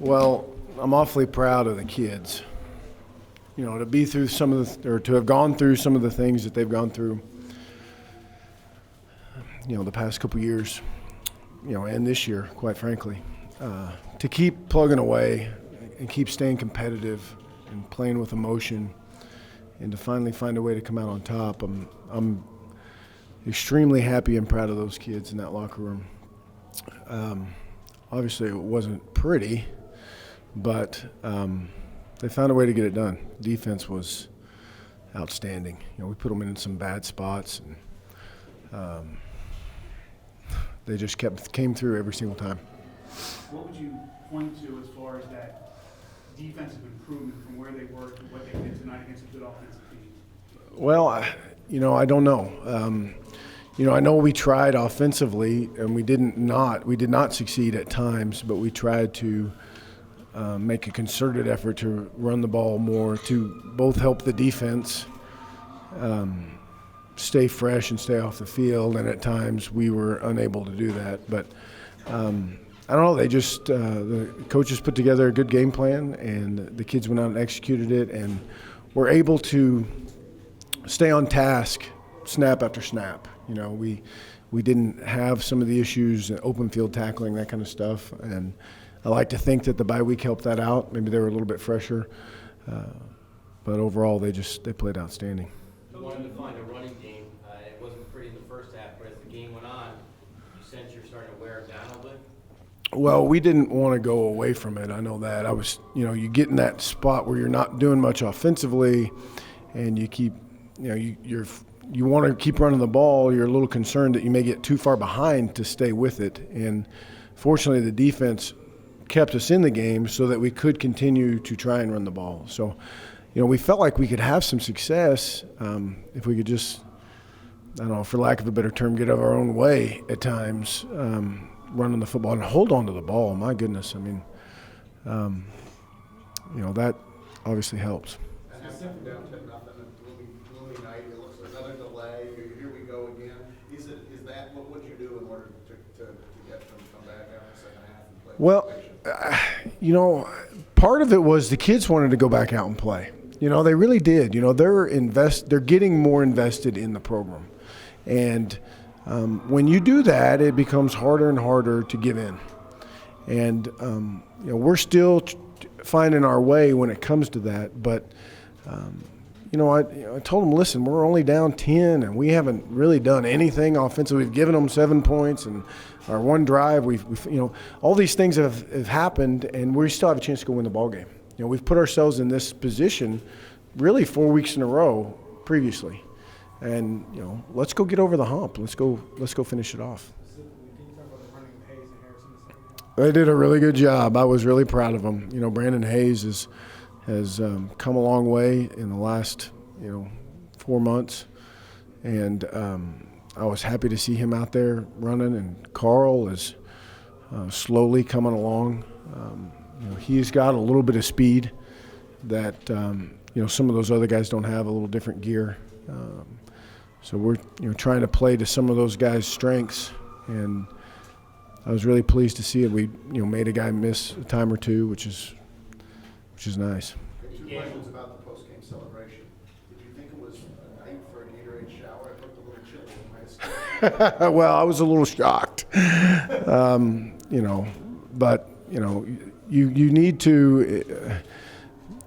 Well, I'm awfully proud of the kids. You know, to be through or to have gone through some of the things that they've gone through, the past couple years, and this year, quite frankly. To keep plugging away and keep staying competitive and playing with emotion and to finally find a way to come out on top, I'm extremely happy and proud of those kids in that locker room. Obviously, it wasn't pretty, but they found a way to get it done. Defense was outstanding. We put them in some bad spots, and they just came through every single time. What would you point to as far as that defensive improvement from where they were to what they did tonight against a good offensive team? Well, I don't know. I know we tried offensively, and we did not succeed at times, but we tried to make a concerted effort to run the ball more to both help the defense stay fresh and stay off the field, and at times we were unable to do that. But I don't know, they just the coaches put together a good game plan, and the kids went out and executed it, and were able to stay on task snap after snap. We didn't have some of the issues, open field tackling, that kind of stuff, and I like to think that the bye week helped that out. Maybe they were a little bit fresher, but overall they played outstanding. You wanted to find a running game. It wasn't pretty in the first half, but as the game went on, you sense you're starting to wear it down a little bit? Well, we didn't want to go away from it. I know that. You get in that spot where you're not doing much offensively, and you keep, you want to keep running the ball. You're a little concerned that you may get too far behind to stay with it. And fortunately, the defense kept us in the game so that we could continue to try and run the ball. So, we felt like we could have some success if we could just, I don't know, for lack of a better term, get out of our own way at times. Running the football and hold on to the ball. My goodness, that obviously helps. Down 10-0, gloomy night. It looks like another delay. Here we go again. Is that what you do in order to get them to come back out in the second half and play? Well, part of it was the kids wanted to go back out and play. They really did. They're getting more invested in the program, and when you do that, it becomes harder and harder to give in. And, we're still finding our way when it comes to that. But, I told them, listen, we're only down 10, and we haven't really done anything offensively. We've given them 7 points, and our one drive, we've all these things have happened, and we still have a chance to go win the ball game. We've put ourselves in this position really 4 weeks in a row previously. And let's go get over the hump. Let's go finish it off. They did a really good job. I was really proud of them. Brandon Hayes has come a long way in the last 4 months, and I was happy to see him out there running. And Carl is slowly coming along. He's got a little bit of speed that some of those other guys don't have. A little different gear. So we're trying to play to some of those guys' strengths, and I was really pleased to see it. We made a guy miss a time or two, which is nice. Two questions about the post-game celebration. Did you think it was a night for a Gatorade shower? It looked a little chilly in my skin. Well, I was a little shocked, but you need to.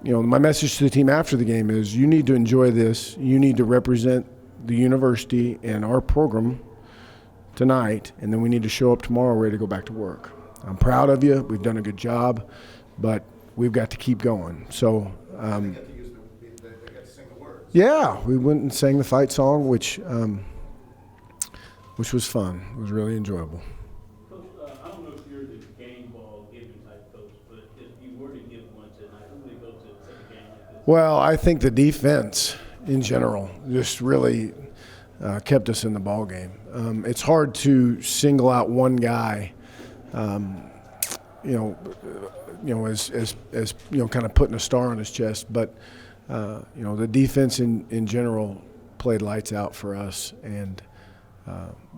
My message to the team after the game is you need to enjoy this. You need to represent the university and our program tonight, and then we need to show up tomorrow ready to go back to work. I'm proud of you. We've done a good job, but we've got to keep going. So, they got to sing the words. Yeah, we went and sang the fight song, which was fun. It was really enjoyable. Coach, I don't know if you're the game ball giving type coach, but if you were to give one tonight, who would it go to a game like this? Well, I think the defense in general just really kept us in the ball game. It's hard to single out one guy, as kind of putting a star on his chest. But the defense in general played lights out for us, and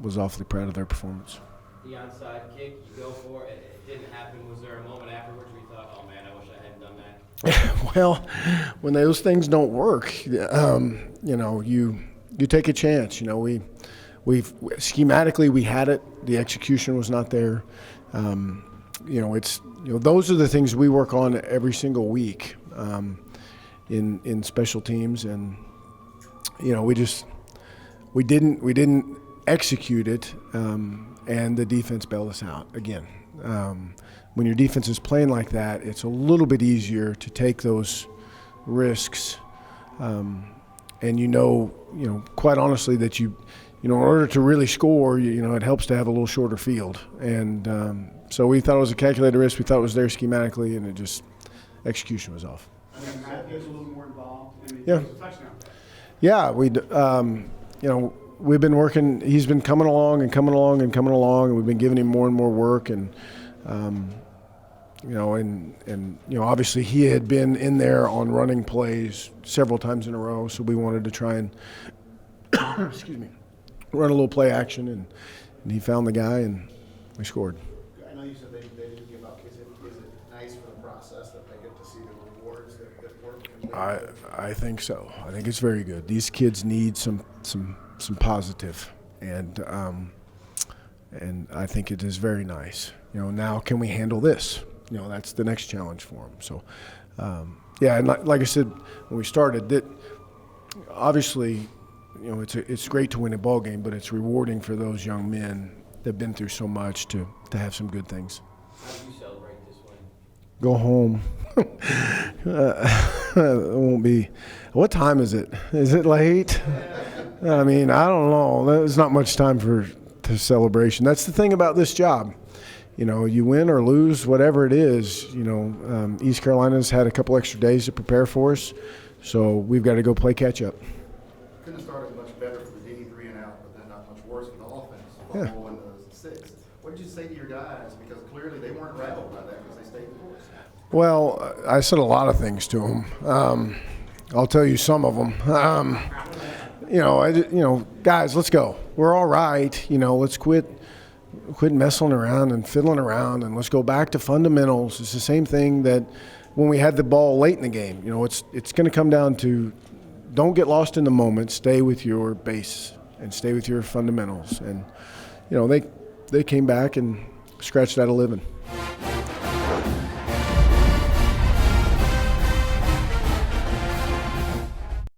was awfully proud of their performance. the onside kick, you go for it, it didn't happen. Was there a moment afterwards where you thought, oh man, I wish I hadn't done that? Well, when those things don't work, you know, you take a chance. You know, we schematically we had it. The execution was not there. You know, those are the things we work on every single week in special teams, and you know, we didn't execute it, and the defense bailed us out again. When your defense is playing like that, it's a little bit easier to take those risks, and you know, quite honestly that you know, in order to really score, you know, it helps to have a little shorter field, and so we thought it was a calculated risk. We thought it was there schematically, and it just execution was off. I mean, Matthew's a little more involved. I mean, Yeah. he was a touchdown pass. Yeah, you know, we've been working. He's been coming along, and we've been giving him more and more work, and you know, and you know, obviously he had been in there on running plays several times in a row, so we wanted to try and excuse me, run a little play action, and he found the guy, and we scored. I know you said they didn't give up. Is it nice for the process that they get to see the rewards that work? I think so. I think it's very good. These kids need some positive, and I think it is very nice. You know, now can we handle this? You know, that's the next challenge for them. So, yeah, and like I said when we started, that obviously, you know, it's great to win a ball game, but it's rewarding for those young men that've been through so much to have some good things. How do you celebrate this win? Go home. It won't be. What time is it? Is it late? I mean, I don't know. There's not much time for celebration. That's the thing about this job. You know, you win or lose, whatever it is. You know, East Carolina's had a couple extra days to prepare for us, so we've got to go play catch up. Couldn't have started much better for the D, 3 and out, but then not much worse for the offense. Yeah. Fumble in the 6th. What did you say to your guys? Because clearly they weren't rattled by that because they stayed the course. Well, I said a lot of things to them. I'll tell you some of them. You know, guys, let's go. We're all right. You know, let's quit messing around and fiddling around, and let's go back to fundamentals. It's the same thing that when we had the ball late in the game. You know, it's going to come down to don't get lost in the moment. Stay with your base and stay with your fundamentals. And you know, they came back and scratched out a living.